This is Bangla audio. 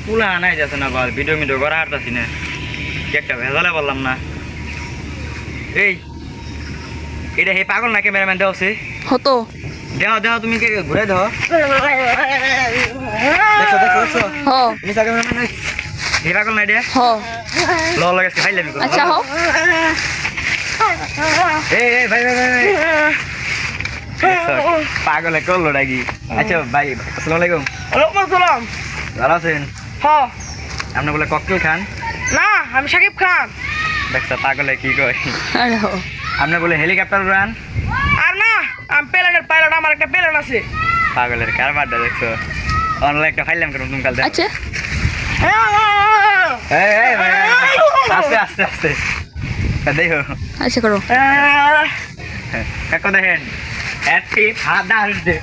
পুলা নাই যাচ্ছে না বল ভিডিও মিডিও করা হারতাছি না কি একটা ভেজালে বললাম না এই এটা হে পাগল না ক্যামেরাম্যান দেওয়া হতো দেও দেও তুমি ঘুরে দাও দেখো দেখো দেখো হ নিসা ক্যামেরাম্যান হে পাগল না এটা হ ল লাগে খাইলে আমি আচ্ছা হ এই এই ভাই ভাই ভাই পাগলে করলো নাকি আচ্ছা ভাই আসসালামু আলাইকুম ওয়ালাইকুম আসসালাম। ভালো আছেন হ আপনি বলে ককটেল খান না আমি সাকিব খান। দেখছো পাগলে কি কয় আরে হ আপনি বলে হেলিকপ্টার উড়ান আর না আমি প্লেনের পাইলট, আমার একটা প্লেন আছে। পাগলের কারবারটা দেখছো অনলাইন একটা ফাইলাম কেন তুমি কাল আচ্ছা এই এই ভাই, আস্তে আস্তে আস্তে দেখো আচ্ছা করো কাকো দেখেন একটি ফাদার ডে